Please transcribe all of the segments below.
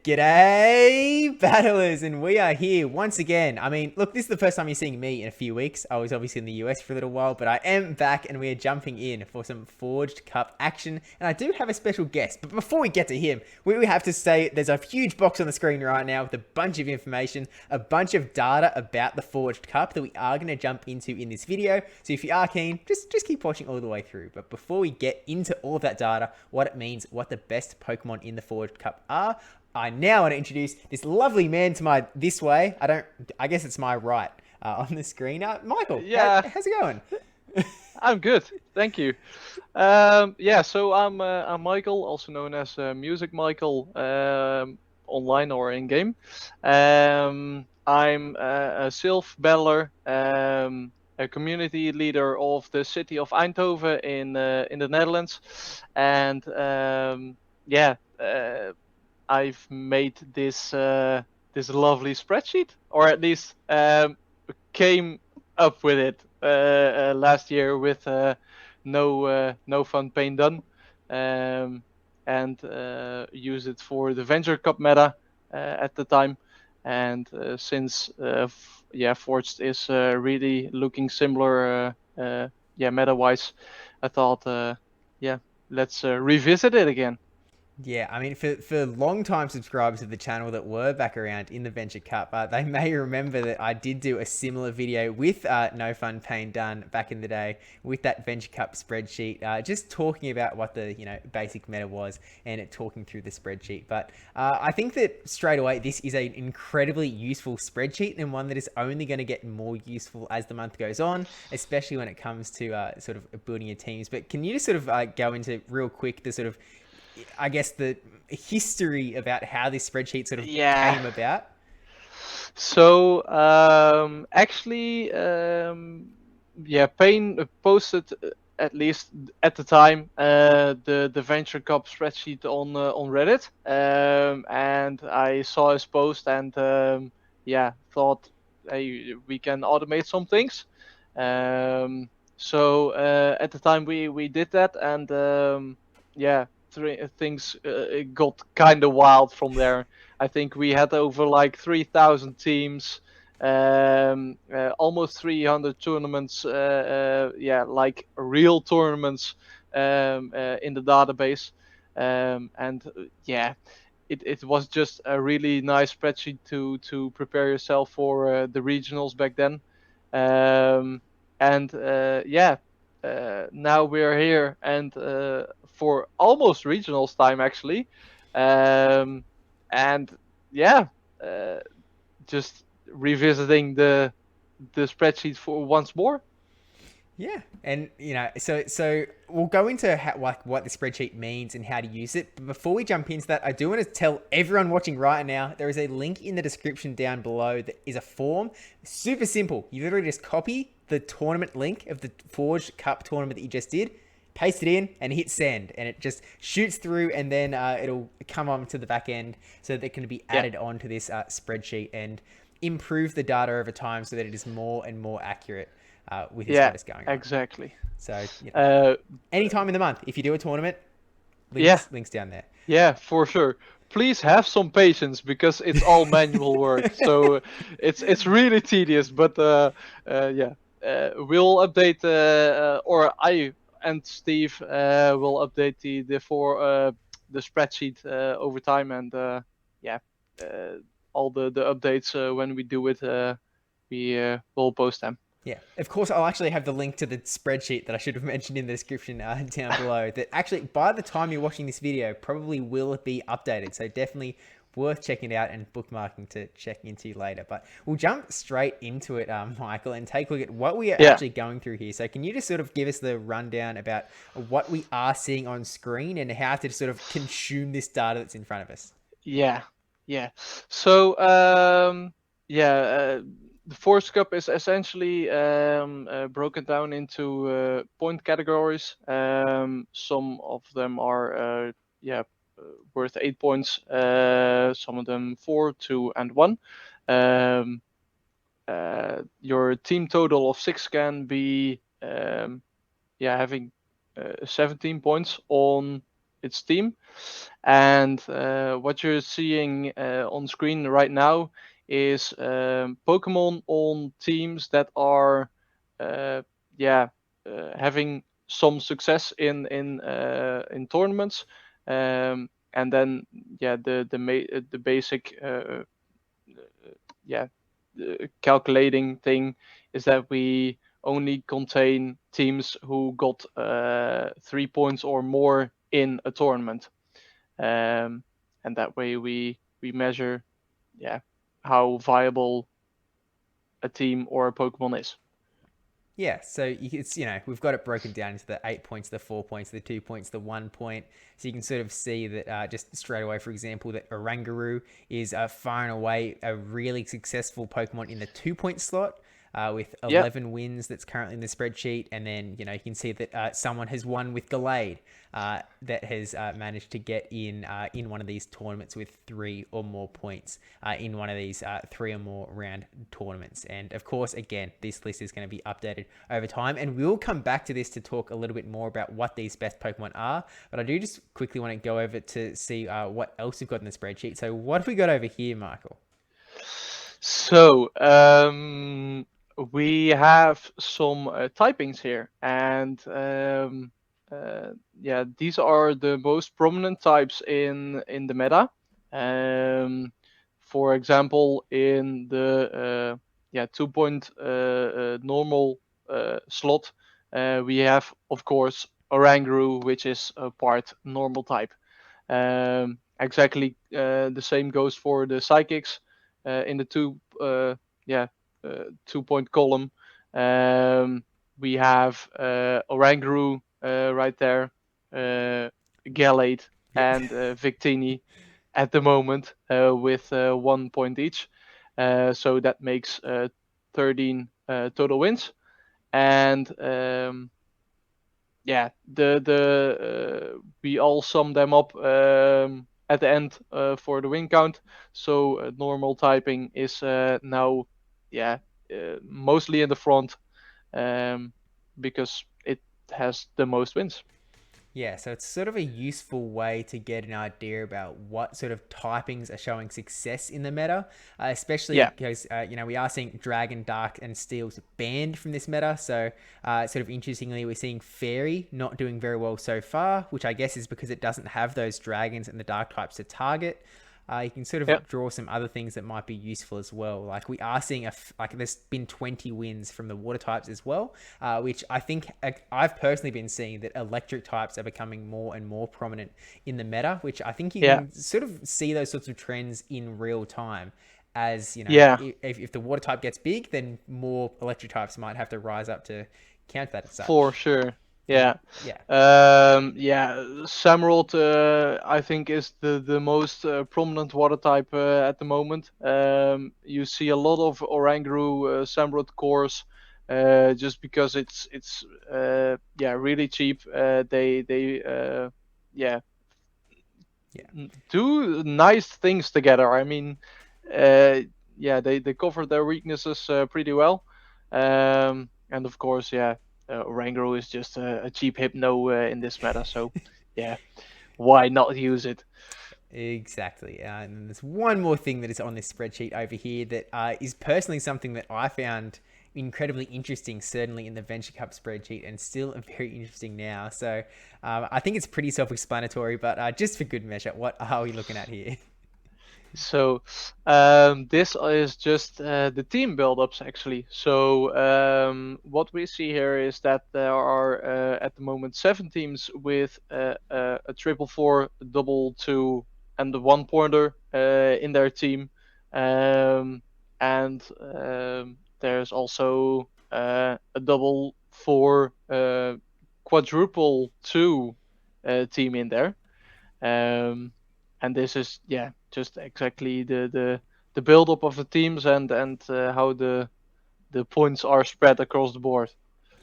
G'day, battlers, and we are here once again. I mean, look, this is the first time you're seeing me in a few weeks. I was obviously in the US for a little while, but I am back and we are jumping in for some Forged Cup action. And I do have a special guest, but before we get to him, we have to say there's a huge box on the screen right now with a bunch of information, a bunch of data about the Forged Cup that we are going to jump into in this video. So if you are keen, just keep watching all the way through. But before we get into all of that data, what it means, what the best Pokemon in the Forged Cup are, I now want to introduce this lovely man to my this way. I guess it's my right on the screen. Michael, Yeah, how's it going? I'm good. Thank you. So I'm Michael, also known as MusicMaikel, online or in game. I'm a Silph battler, a community leader of the city of Eindhoven in the Netherlands, and yeah, I've made this lovely spreadsheet, or at least came up with it last year with no fun pain done, and use it for the Venture Cup meta at the time. And since Forged is really looking similar, meta wise, I thought let's revisit it again. Yeah, I mean, for long-time subscribers of the channel that were back around in the Venture Cup, they may remember that I did do a similar video with No Fun Pain Done back in the day with that Venture Cup spreadsheet, just talking about what the basic meta was and talking through the spreadsheet. But I think that straight away this is an incredibly useful spreadsheet and one that is only going to get more useful as the month goes on, especially when it comes to sort of building your teams. But can you just sort of go into real quick the sort of I guess the history about how this spreadsheet sort of Yeah. came about? So actually, Payne posted at least at the time the Venture Cup spreadsheet on Reddit, and I saw his post and thought, hey, we can automate some things. So at the time we did that, and things it got kind of wild from there. I think we had over like 3,000 teams, almost 300 tournaments, like real tournaments in the database. And it was just a really nice spreadsheet to prepare yourself for the regionals back then. And now we're here and for almost regionals time actually. Um, and yeah, uh, just revisiting the spreadsheet for once more. Yeah, and so we'll go into what the spreadsheet means and how to use it. But before we jump into that, I do want to tell everyone watching right now there is a link in the description down below that is a form. Super simple. You literally just copy the tournament link of the Forged Cup tournament that you just did, paste it in, and hit send, and it just shoots through, and then it'll come on to the back end so that it can be Yeah, added onto this spreadsheet and improve the data over time so that it is more and more accurate with this yeah, what is going on. exactly. So Uh, any time in the month, if you do a tournament, yeah, links down there. yeah, for sure. Please have some patience because it's all manual work. So it's really tedious, but we'll update or I and Steve will update the spreadsheet over time, and yeah, uh, all the updates when we do it, we will post them. Yeah, of course, I'll actually have the link to the spreadsheet that I should have mentioned in the description down below. That actually, by the time you're watching this video, probably will be updated. So definitely worth checking it out and bookmarking to check into later. But we'll jump straight into it, Michael, and take a look at what we are Yeah. actually going through here. So can you just sort of give us the rundown about what we are seeing on screen and how to sort of consume this data that's in front of us? Yeah, yeah. So the Force Cup is essentially broken down into point categories. Some of them are worth 8 points. Some of them 4, 2, and 1. Um, your team total of 6 can be having 17 points on its team. And what you're seeing on screen right now is Pokemon on teams that are, uh, yeah, having some success in tournaments, and then yeah, the basic yeah, calculating thing is that we only contain teams who got 3 points or more in a tournament, and that way we measure, yeah, how viable a team or a Pokemon is. Yeah, so it's, we've got it broken down into the 8 points, the 4 points, the 2 points, the 1 point. So you can sort of see that just straight away, for example, that Oranguru is far and away a really successful Pokemon in the 2 point slot. With Yeah, 11 wins that's currently in the spreadsheet. And then, you can see that someone has won with Gallade that has managed to get in one of these tournaments with 3 or more points in one of these 3 or more round tournaments. And of course, again, this list is going to be updated over time. And we'll come back to this to talk a little bit more about what these best Pokemon are. But I do just quickly want to go over to see what else we've got in the spreadsheet. So what have we got over here, Michael? so we have some typings here, and yeah, these are the most prominent types in the meta. For example, in the 2 point normal slot, we have, of course, Oranguru, which is a part normal type. Exactly the same goes for the psychics in the yeah 2 point column. We have Oranguru right there, Gallade, Yeah. and Victini at the moment with 1 point each. So that makes 13 total wins. And yeah, the we all sum them up at the end for the win count. So normal typing is now, yeah, mostly in the front, um, because it has the most wins. Yeah, so it's sort of a useful way to get an idea about what sort of typings are showing success in the meta, especially Yeah, because, we are seeing Dragon, Dark, and Steel's banned from this meta. So, sort of interestingly, we're seeing Fairy not doing very well so far, which I guess is because it doesn't have those dragons and the Dark types to target. You can sort yeah, of draw some other things that might be useful as well. Like we are seeing like there's been 20 wins from the water types as well, which I think I've personally been seeing that electric types are becoming more and more prominent in the meta, which I think you yeah, can sort of see those sorts of trends in real time. As yeah. if the water type gets big, then more electric types might have to rise up to counter that as For such. sure. And Yeah. yeah, Yeah, Samurott, I think is the most prominent water type at the moment. You see a lot of Oranguru Samurott cores, just because it's yeah, really cheap. They yeah, yeah. do nice things together. I mean, uh, yeah, they cover their weaknesses pretty well. And of course, yeah, Oranguru is just a cheap hypno in this meta. So yeah, why not use it? Exactly. And then there's one more thing that is on this spreadsheet over here that is personally something that I found incredibly interesting, certainly in the Venture Cup spreadsheet, and still very interesting now. So I think it's pretty self explanatory, but just for good measure, what are we looking at here? So this is just the team build-ups actually. So what we see here is that there are at the moment 7 teams with a triple four, a double two, and the 1 pointer in their team. Um, and there's also a double four, quadruple two team in there. Um, and this is, yeah, just exactly the build up of the teams, and how the points are spread across the board.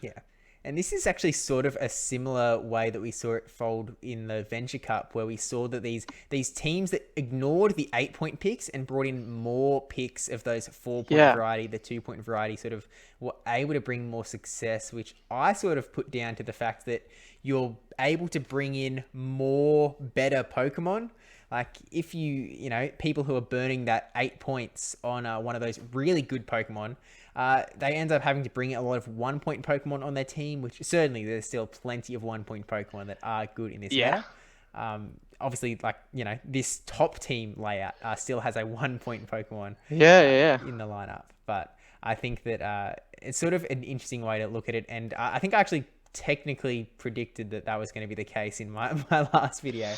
Yeah. And this is actually sort of a similar way that we saw it fold in the Venture Cup, where we saw that these teams that ignored the 8 point picks and brought in more picks of those 4 point Yeah, variety, the 2 point variety, sort of were able to bring more success, which I sort of put down to the fact that you're able to bring in more better Pokemon. Like if people who are burning that 8 points on one of those really good Pokemon, they end up having to bring a lot of 1-point Pokemon on their team, which certainly there's still plenty of 1-point Pokemon that are good in this meta. Obviously, this top team layout still has a 1-point Pokemon in the lineup. But I think that it's sort of an interesting way to look at it. And I think I actually technically predicted that was going to be the case in my last video.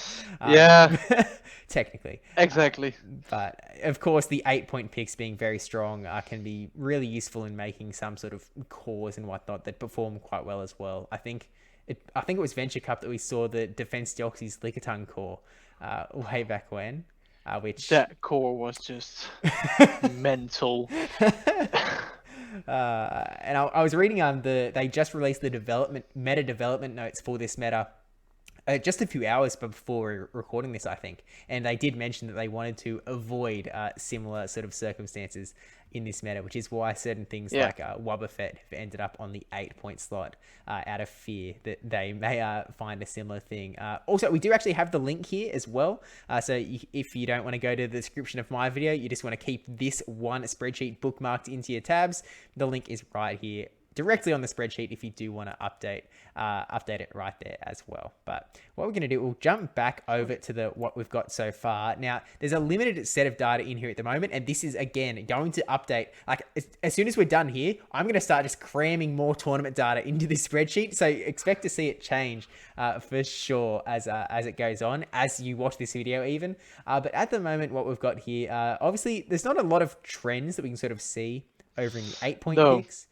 Technically. Exactly. But of course, the 8-point picks being very strong can be really useful in making some sort of cores and whatnot that perform quite well as well. I think it was Venture Cup that we saw the Defense Deoxys Lickitung core way back when. Which that core was just mental. And I was reading they just released the meta development notes for this meta just a few hours before recording this, I think, and they did mention that they wanted to avoid similar sort of circumstances in this meta, which is why certain things like Wobbuffet have ended up on the 8-point slot out of fear that they may find a similar thing. Also, we do actually have the link here as well. So if you don't want to go to the description of my video, you just want to keep this one spreadsheet bookmarked into your tabs, the link is right here directly on the spreadsheet if you do want to update it right there as well. But what we're going to do, we'll jump back over to what we've got so far. Now, there's a limited set of data in here at the moment, and this is, again, going to update. Like, as soon as we're done here, I'm going to start just cramming more tournament data into this spreadsheet, so expect to see it change for sure as it goes on, as you watch this video even. But at the moment, what we've got here, obviously, there's not a lot of trends that we can sort of see over in the 8-point picks.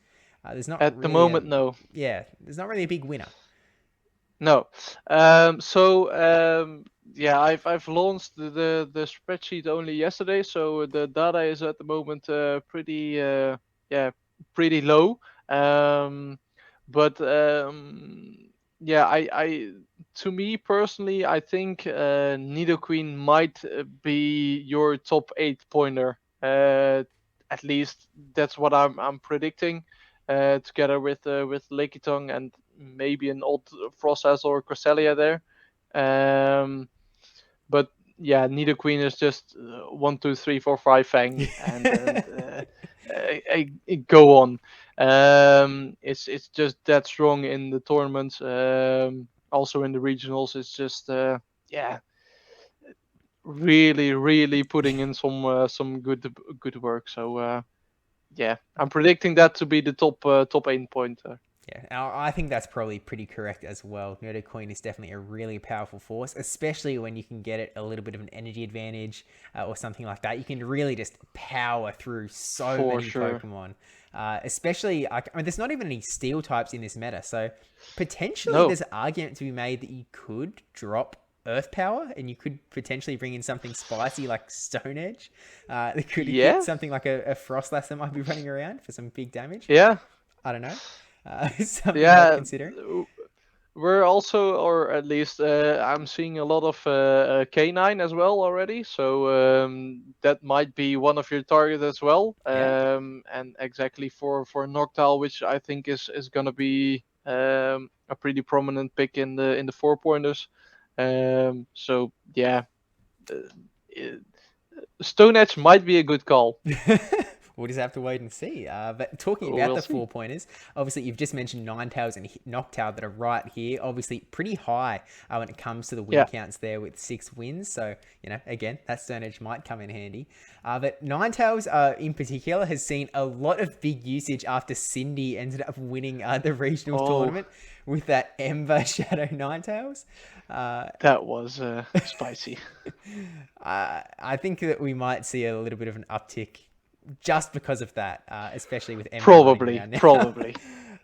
There's not at really the moment. No. Yeah, there's not really a big winner. No. I've launched the spreadsheet only yesterday, so the data is at the moment pretty low. To me personally, I think Nidoqueen might be your top 8-pointer. At least that's what I'm predicting. Together with Lickitung and maybe an old Frostlass or Cresselia there. But yeah, Nidoqueen is just 1, 2, 3, 4, 5 Fang and go on. It's just that strong in the tournaments. Also in the regionals, it's just really putting in some good work. So I'm predicting that to be the top 8-pointer. Yeah, I think that's probably pretty correct as well. Nidoqueen is definitely a really powerful force, especially when you can get it a little bit of an energy advantage or something like that. You can really just power through so many Pokemon. Especially, there's not even any steel types in this meta, so potentially there's an argument to be made that you could drop Earth Power and you could potentially bring in something spicy like Stone Edge. That could hit something like a Frostlass that might be running around for some big damage. Yeah. I don't know. Something worth considering. We're also, or at least I'm seeing a lot of K9 as well already. So that might be one of your targets as well. And exactly for Noctowl, which I think is going to be a pretty prominent pick in the 4-pointers. Stone Edge might be a good call. We'll just have to wait and see. But talking about the 4-pointers, obviously you've just mentioned Ninetales and Noctowl that are right here. Obviously pretty high when it comes to the win counts there with 6 wins. So, again, that Stone Edge might come in handy. But Ninetales in particular has seen a lot of big usage after Cindy ended up winning the regional tournament with that Ember Shadow Ninetales. That was spicy. I think that we might see a little bit of an uptick just because of that, especially with Ember. Probably.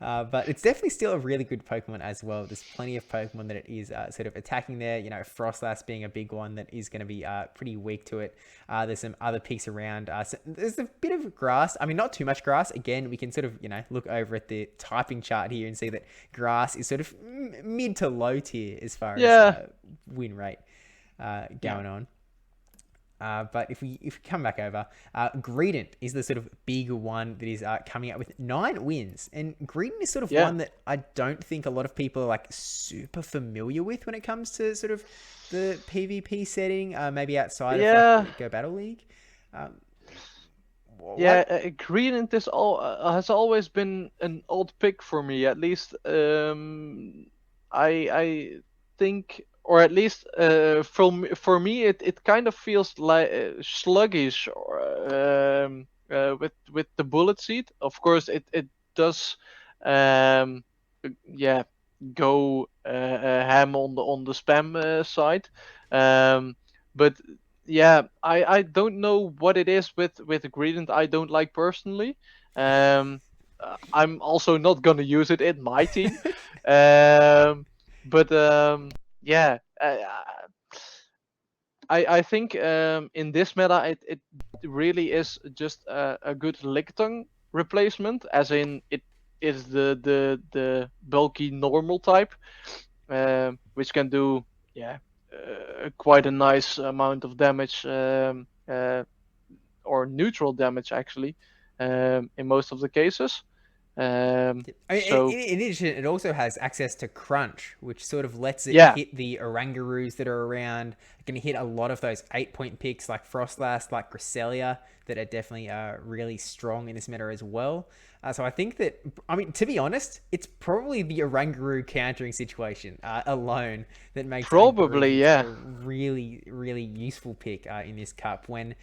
But it's definitely still a really good Pokemon as well. There's plenty of Pokemon that it is sort of attacking there. Frostlass being a big one that is going to be pretty weak to it. There's some other picks around. So there's a bit of grass. I mean, not too much grass. Again, we can sort of, look over at the typing chart here and see that grass is sort of mid to low tier as far as win rate going on. But if we come back over, Greedent is the sort of bigger one that is coming up with 9 wins. And Greedent is sort of one that I don't think a lot of people are like super familiar with when it comes to sort of the PvP setting, maybe outside of like the Go Battle League. Greedent has always been an odd pick for me. At least I think, or at least for me, it kind of feels like sluggish, or with the bullet seed. Of course, it does, go ham on the spam side, but I don't know what it is with Gradient I don't like personally. I'm also not gonna use it in my team. But I think in this meta it really is just a good Lickitung replacement, as in it is the bulky normal type, which can do quite a nice amount of damage, or neutral damage actually, in most of the cases. In addition, it also has access to Crunch, which sort of lets it hit the Orangaroos that are around. It can hit a lot of those 8-point picks like Frostlass, like Cresselia, that are definitely really strong in this meta as well. So I think that, I mean, to be honest, it's probably the Orangaroo countering situation alone that makes a really, really useful pick in this cup. When,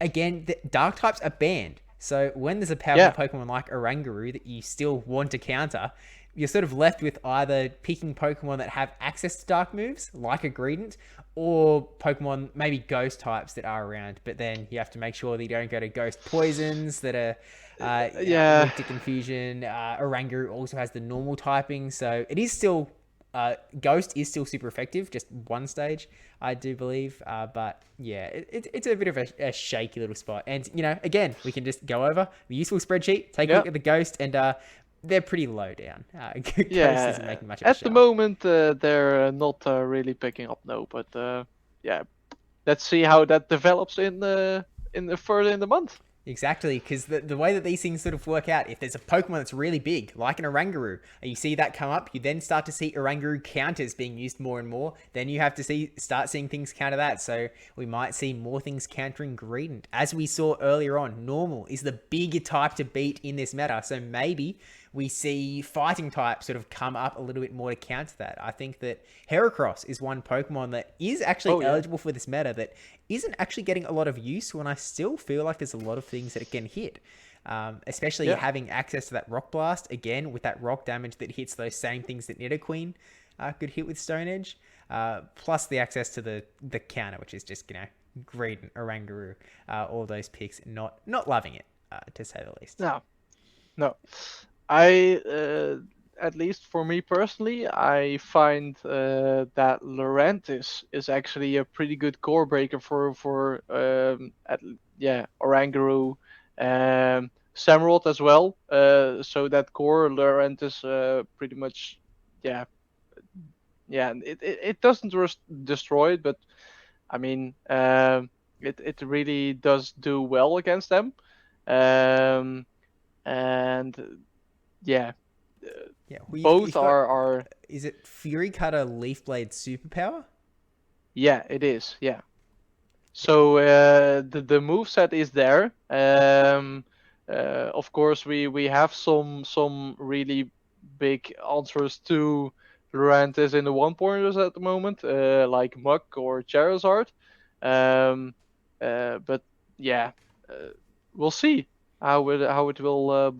again, the Dark types are banned. So when there's a powerful Pokemon like Orangaroo that you still want to counter, you're sort of left with either picking Pokemon that have access to dark moves, like a Greedent, or Pokemon, maybe ghost types that are around. But then you have to make sure that you don't go to ghost poisons that are weak to confusion. Orangaroo also has the normal typing, so it is still... Ghost is still super effective, just one stage, I do believe. But yeah, it's a bit of a shaky little spot. And, you know, again, we can just go over the useful spreadsheet, take a look at the Ghost, and they're pretty low down. Ghost isn't making much of a at the moment, they're not really picking up, no. But let's see how that develops in the further in the month. Exactly, because the way that these things sort of work out, if there's a Pokemon that's really big, like an Orangaroo, and you see that come up, you then start to see Orangaroo counters being used more and more. Then you have to start seeing things counter that. So we might see more things countering Greedent. As we saw earlier on, Normal is the bigger type to beat in this meta. So maybe we see fighting types sort of come up a little bit more to counter that. I think that Heracross is one Pokemon that is actually eligible for this meta that isn't actually getting a lot of use, when I still feel like there's a lot of things that it can hit. Especially having access to that Rock Blast, again, with that rock damage that hits those same things that Nidoqueen could hit with Stone Edge. Plus the access to the counter, which is just, you know, Greedent, Orangaroo, all those picks, not loving it, to say the least. No. At least for me personally, I find that Lurantis is actually a pretty good core breaker for Orangaroo, Samurott as well. So that core Lurantis pretty much, it doesn't destroy it, but I mean, it really does do well against them, and both are. Is it Fury Cutter Leaf Blade Superpower? Yeah, it is. Yeah. So the moveset is there. Of course, we have some really big answers to Lurantis in the 1-pointers at the moment, like Mukk or Charizard. But we'll see how it will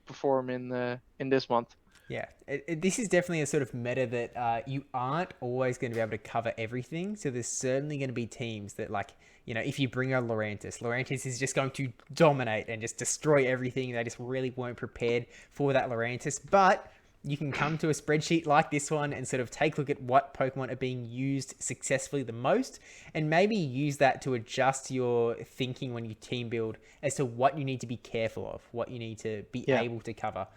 perform in this month. Yeah, this is definitely a sort of meta that you aren't always going to be able to cover everything. So there's certainly going to be teams that, like, you know, if you bring out Lurantis is just going to dominate and just destroy everything. They just really weren't prepared for that Lurantis. But you can come to a spreadsheet like this one and sort of take a look at what Pokemon are being used successfully the most, and maybe use that to adjust your thinking when you team build as to what you need to be careful of, what you need to be able to cover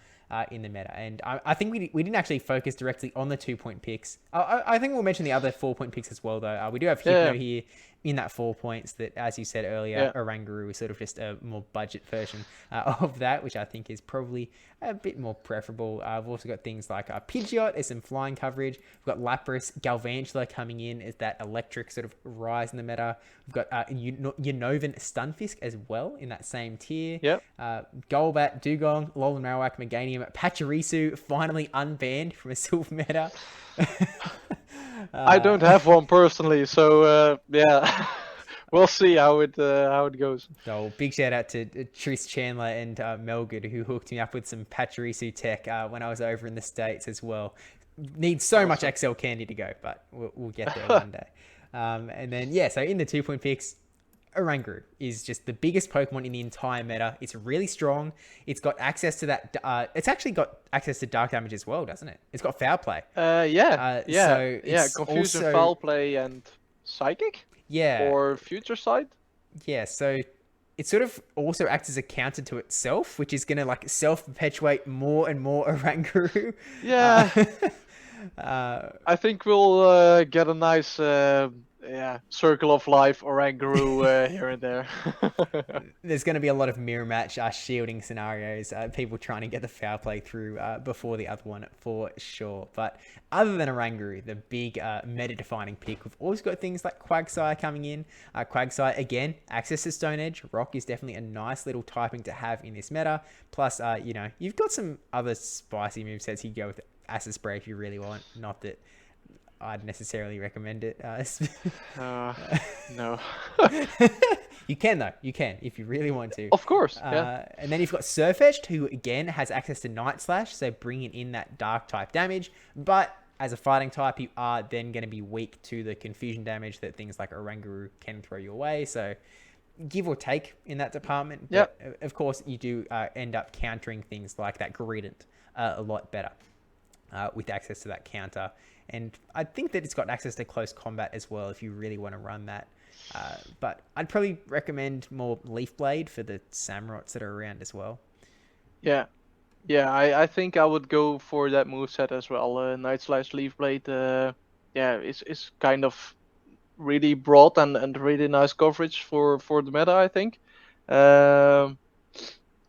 in the meta. And I think we didn't actually focus directly on the 2-point picks. I think we'll mention the other 4-point picks as well, though. We do have Hypno here in that 4 points that, as you said earlier, Oranguru is sort of just a more budget version of that, which I think is probably a bit more preferable. I've also got things like Pidgeot as some flying coverage. We've got Lapras, Galvantula coming in as that electric sort of rise in the meta. We've got Unnovan Stunfisk as well in that same tier. Yep. Golbat, Dugong, Alolan Marowak, Meganium, Pachirisu finally unbanned from a Silph meta. I don't have one personally, so yeah, we'll see how it goes. So big shout out to Tris Chandler and Melgood, who hooked me up with some Pachirisu tech when I was over in the States as well. Needs so much XL candy to go, but we'll get there one day. And then so in the 2-point picks, Oranguru is just the biggest Pokemon in the entire meta. It's really strong. It's got access to that. It's actually got access to dark damage as well, doesn't it? It's got foul play. So confusion, foul play, and psychic. Yeah. Or future sight. Yeah. So it sort of also acts as a counter to itself, which is gonna like self-perpetuate more and more Oranguru. Yeah. I think we'll get a nice. Circle of life Oranguru here and there. There's going to be a lot of mirror match shielding scenarios, people trying to get the foul play through before the other one for sure. But other than Oranguru, the big meta-defining pick, we've also got things like Quagsire coming in. Quagsire, again, access to Stone Edge. Rock is definitely a nice little typing to have in this meta. Plus, you've got some other spicy movesets. You can go with Acid Spray if you really want. Not that I'd necessarily recommend it. No. You can though. You can if you really want to. Of course. And then you've got Surfetched, who again has access to Night Slash, so bringing in that dark type damage. But as a fighting type, you are then going to be weak to the confusion damage that things like Oranguru can throw you away. So give or take in that department. But of course, you do end up countering things like that Greedent a lot better with access to that counter. And I think that it's got access to close combat as well if you really want to run that. But I'd probably recommend more Leaf Blade for the Samurotts that are around as well. Yeah, I think I would go for that moveset as well. Night Slash, Leaf Blade, is kind of really broad and really nice coverage for the meta, I think.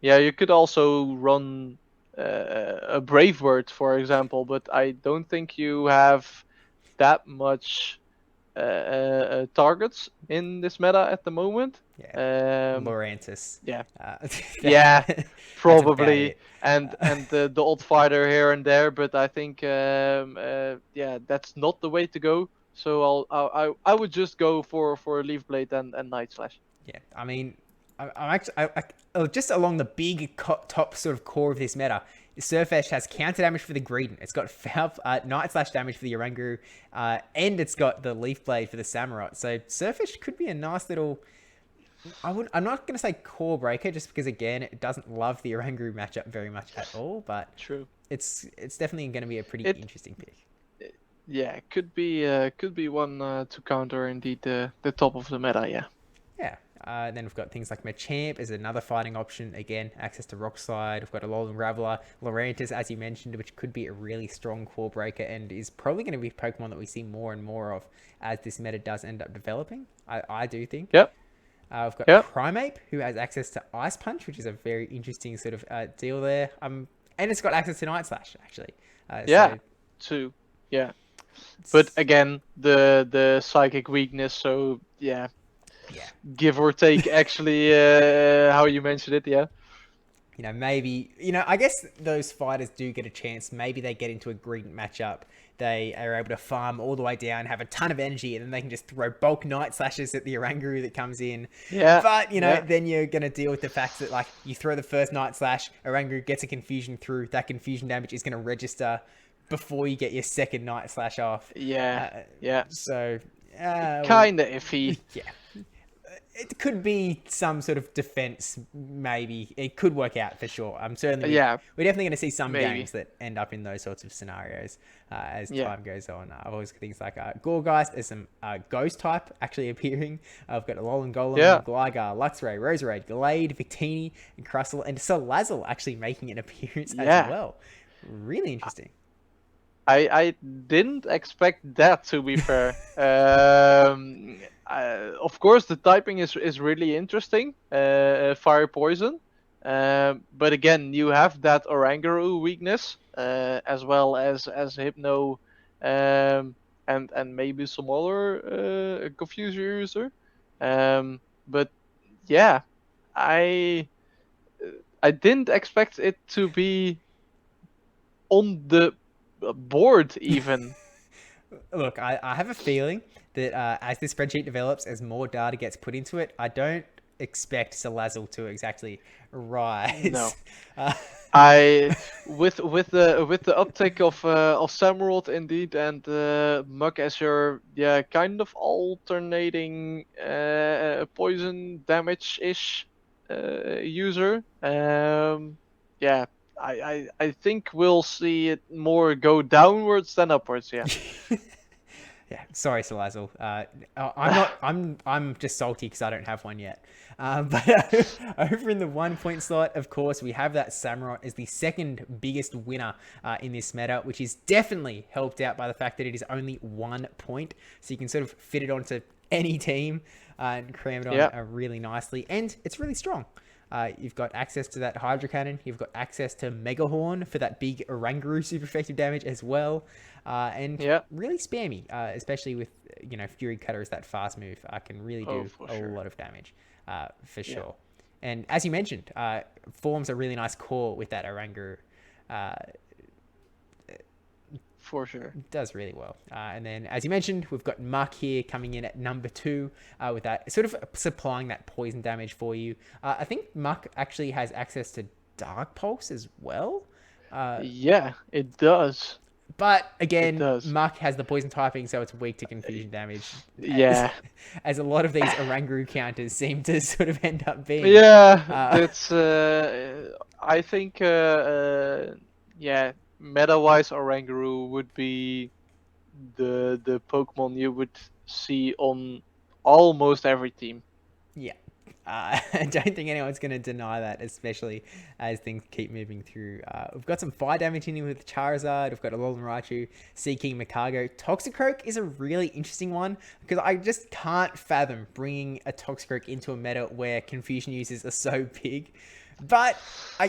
You could also run a Brave Word, for example, but I don't think you have that much targets in this meta at the moment. Lurantis. Probably, and the odd fighter here and there, but I think that's not the way to go. So I would just go for Leaf Blade and Night Slash. Yeah, I mean, I'm actually just along the big top sort of core of this meta. Surfetched has counter damage for the Greedent. It's got Night Slash damage for the Oranguru, and it's got the Leaf Blade for the Samurott. So Surfetched could be a nice little. I'm not going to say core breaker just because again it doesn't love the Oranguru matchup very much at all. But true, it's definitely going to be a pretty interesting pick. Yeah, could be one to counter indeed the top of the meta. Yeah. Then we've got things like Machamp as another fighting option. Again, access to Rock Slide. We've got Alolan Raveler, Lurantis, as you mentioned, which could be a really strong core breaker and is probably going to be Pokemon that we see more and more of as this meta does end up developing. I do think. Yep. We've got Primeape, who has access to Ice Punch, which is a very interesting sort of deal there. And it's got access to Night Slash, actually. Too. Yeah. But again, the psychic weakness, so yeah. Give or take, actually, how you mentioned it, yeah. Maybe, I guess those fighters do get a chance. Maybe they get into a Greedent matchup. They are able to farm all the way down, have a ton of energy, and then they can just throw bulk Night Slashes at the Oranguru that comes in. Yeah. But, then you're going to deal with the fact that, like, you throw the first Night Slash, Oranguru gets a confusion through. That confusion damage is going to register before you get your second Night Slash off. So, kind of iffy. Yeah. It could be some sort of defense, maybe. It could work out for sure. I'm certainly. We're definitely going to see some games that end up in those sorts of scenarios as time goes on. I've always got things like Gorgeist. There's some Ghost type actually appearing. I've got Alolan Golem, Gligar, Luxray, Roserade, Glade, Victini, and Crustle, and Salazzle actually making an appearance as well. Really interesting. I didn't expect that, to be fair. Of course, the typing is really interesting. Fire poison. But again, you have that Oranguru weakness, as well as Hypno, and maybe some other Confuser user. But yeah, I I didn't expect it to be on the board even. Look, I have a feeling that as this spreadsheet develops, as more data gets put into it, I don't expect Salazzle to exactly rise. No. Uh, I with the uptake of Samurott indeed, and Muk as your kind of alternating poison damage ish user. Yeah, I think we'll see it more go downwards than upwards. Yeah. yeah, sorry, Salazzle. I'm not. I'm just salty because I don't have one yet. But over in the 1 point slot, of course, we have that Samurott as the second biggest winner in this meta, which is definitely helped out by the fact that it is only 1 point, so you can sort of fit it onto any team and cram it on Yeah. really nicely, and it's really strong. You've got access to that Hydro Cannon. You've got access to Mega Horn for that big Oranguru super effective damage as well. And Yeah. really spammy, especially with, Fury Cutter as that fast move. Can really Oh, do for a sure. lot of damage for Yeah. sure. And as you mentioned, forms a really nice core with that Oranguru. Uh, For sure. does really well. And then, as you mentioned, we've got Muk here coming in at number 2 with that sort of supplying that poison damage for you. I think Muk actually has access to Dark Pulse as well. Yeah, it does. But It again, does. Muk has the poison typing, so it's weak to confusion damage. As, Yeah. as a lot of these Oranguru counters seem to sort of end up being. Yeah, Uh, that's. I think. Yeah, meta-wise, Oranguru would be the Pokemon you would see on almost every team. yeah. I don't think anyone's going to deny that, especially as things keep moving through. We've got some fire damage in here with Charizard. We've got Alolan Raichu, Seaking Toxicroak is a really interesting one because I just can't fathom bringing a Toxicroak into a meta where confusion users are so big. But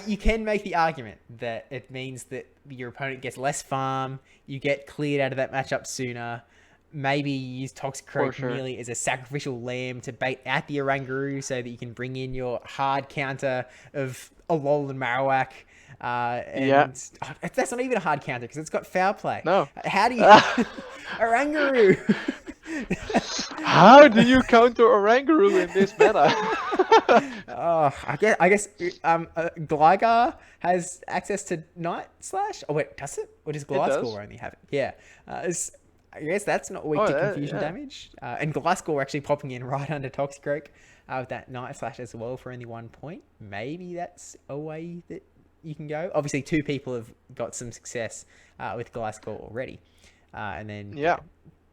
you can make the argument that it means that your opponent gets less farm, you get cleared out of that matchup sooner. Maybe use For Toxicroak sure. merely as a sacrificial lamb to bait out the Oranguru so that you can bring in your hard counter of Alolan Marowak. Yeah. And that's not even a hard counter because it's got foul play. No. How do you... Oranguru! How do you counter Oranguru in this meta? Oh, I guess Gligar has access to Night Slash. Oh wait, does it? Or does It does. Gliscor only have it? Yeah. I guess that's not weak Oh, to confusion yeah. damage. And Gliscor actually popping in right under Toxicroak with that Night Slash as well for only 1 point. Maybe that's a way that you can go. Obviously, 2 people have got some success with Gliscor already. And then Yeah.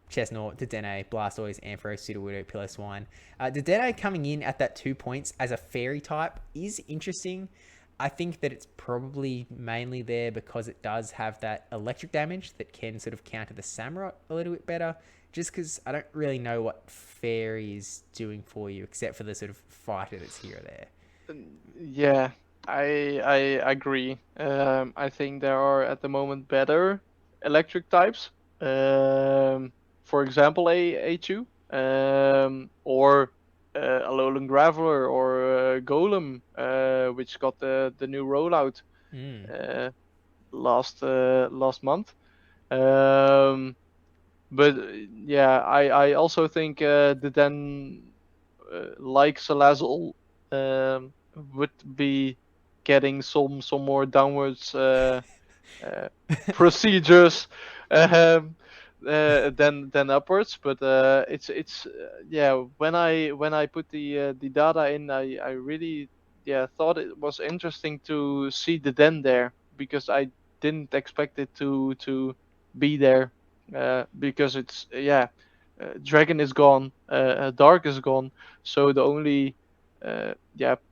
Chestnut, Dedenne, Blastoise, Ampharos, Sudowoodo, Piloswine. Dedenne coming in at that 2 points as a fairy type is interesting. I think that it's probably mainly there because it does have that electric damage that can sort of counter the Samurott a little bit better. Just because I don't really know what fairy is doing for you except for the sort of fighter that's here or there. Yeah, I agree. I think there are at the moment better electric types. For example, a Achu, or Alolan Graveler or Golem, which got the new rollout Mm. last month. But yeah, I also think the then like Salazzle would be getting some more downwards uh, procedures um, than upwards. But it's yeah. When I put the data in, I really thought it was interesting to see the den there because I didn't expect it to be there because it's Dragon is gone, Dark is gone, so the only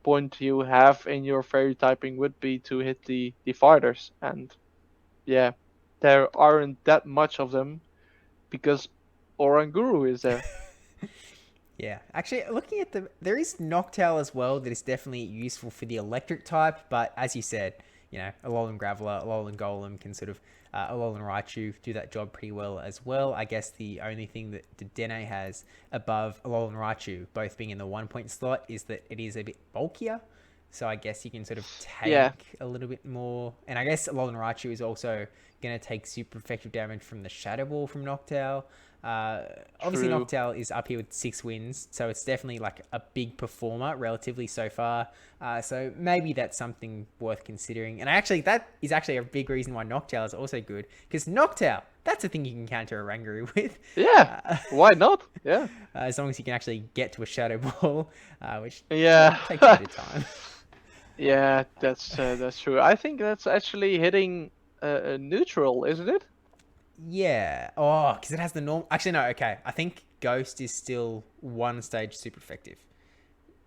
point you have in your fairy typing would be to hit the fighters, and yeah, there aren't that much of them because Oranguru is there. Yeah, actually, looking at there is Noctowl as well that is definitely useful for the electric type, but as you said, Alolan Graveler, Alolan Golem can sort of, Alolan Raichu do that job pretty well as well. I guess the only thing that Dedenne has above Alolan Raichu, both being in the 1 point slot, is that it is a bit bulkier. So I guess you can sort of Yeah, take a little bit more. And I guess Alolan Raichu is also going to take super effective damage from the Shadow Ball from Noctowl. Obviously, true. Noctowl is up here with 6 wins, so it's definitely like a big performer relatively so far. So maybe that's something worth considering. And actually, that is actually a big reason why Noctowl is also good, because Noctowl, that's a thing you can counter a Oranguru with. Yeah, why not? Yeah. As long as you can actually get to a Shadow Ball, which Yeah. takes a bit of time. Yeah, that's true. I think that's actually hitting neutral, isn't it? Yeah. Oh, because it has the normal. Actually, no. Okay. I think Ghost is still one stage super effective,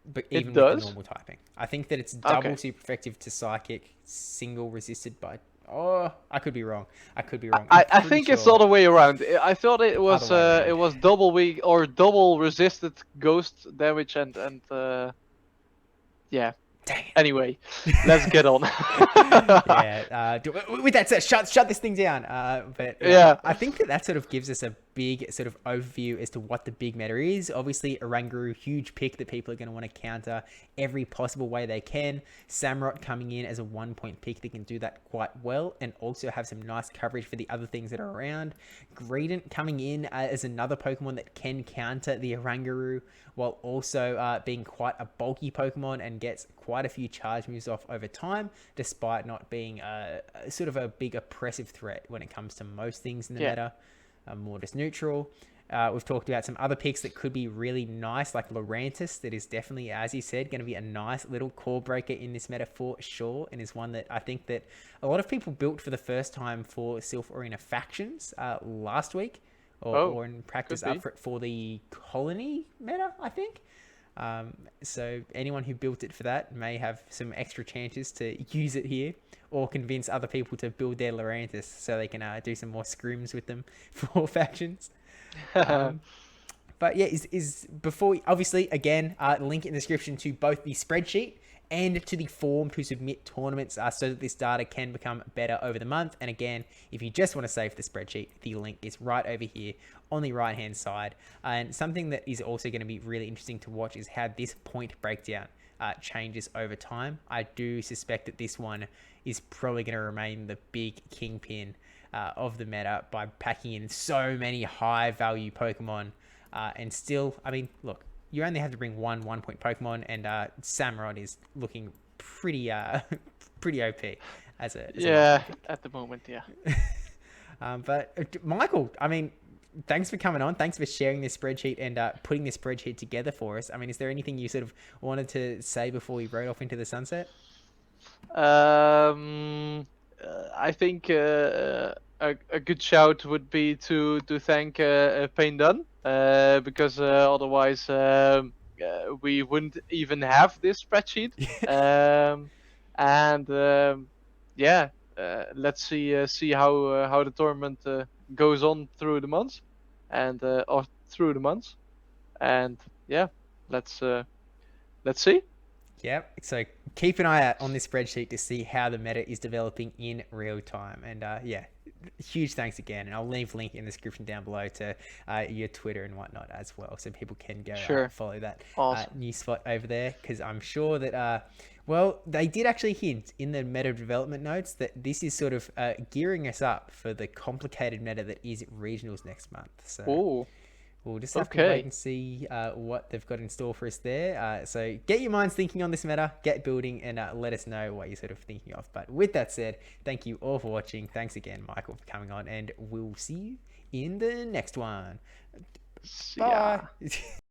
but It even with the does. normal typing, I think that it's double Okay. super effective to Psychic, single resisted by. Oh, I could be wrong. I could be wrong. I'm I pretty think it's the sure other way around. I thought other way it around. was double weak or double resisted ghost damage and yeah. Dang Anyway, let's get on. Yeah. With that said, shut this thing down. But yeah, Yeah, I think that sort of gives us a big sort of overview as to what the big meta is. Obviously, Oranguru, huge pick that people are going to want to counter every possible way they can. Samurott coming in as a 1 point pick that can do that quite well and also have some nice coverage for the other things that are around. Greedent coming in as another Pokemon that can counter the Oranguru while also being quite a bulky Pokemon and gets quite a few charge moves off over time, despite not being sort of a big oppressive threat when it comes to most things in the yeah, meta. More just neutral. We've talked about some other picks that could be really nice, like Lurantis, that is definitely, as you said, going to be a nice little core breaker in this meta for sure, and is one that I think that a lot of people built for the first time for Silph Arena factions last week, Oh, or in practice could up be. for the colony meta, I think. So anyone who built it for that may have some extra chances to use it here, or convince other people to build their Lurantis so they can do some more scrims with them for factions. Um, but yeah, is before obviously again, link in the description to both the spreadsheet and to the form to submit tournaments so that this data can become better over the month. And again, if you just want to save the spreadsheet, the link is right over here on the right hand side. And something that is also going to be really interesting to watch is how this point breakdown changes over time. I do suspect that this one is probably going to remain the big kingpin of the meta by packing in so many high value Pokemon. And still, I mean, look, you only have to bring 1 point Pokemon, and Samurott is looking pretty pretty OP as a 1 point Yeah, pick. at the moment, yeah. But Michael, I mean, thanks for coming on. Thanks for sharing this spreadsheet and putting this spreadsheet together for us. I mean, is there anything you sort of wanted to say before we rode off into the sunset? I think a good shout would be to thank Pain Done, because otherwise we wouldn't even have this spreadsheet. Um, and yeah, let's see how the tournament goes on through the months, and or through the months, and yeah, let's see. Yep. So keep an eye out on this spreadsheet to see how the meta is developing in real time. And yeah, huge thanks again. And I'll leave a link in the description down below to your Twitter and whatnot as well, so people can go Sure, follow that awesome. new spot over there. Because I'm sure that well, they did actually hint in the meta development notes that this is sort of gearing us up for the complicated meta that is regionals next month. So Oh, we'll just have to wait okay. and see what they've got in store for us there. So get your minds thinking on this meta, get building, and let us know what you're sort of thinking of. But with that said, thank you all for watching. Thanks again, Michael, for coming on, and we'll see you in the next one. See ya. Bye.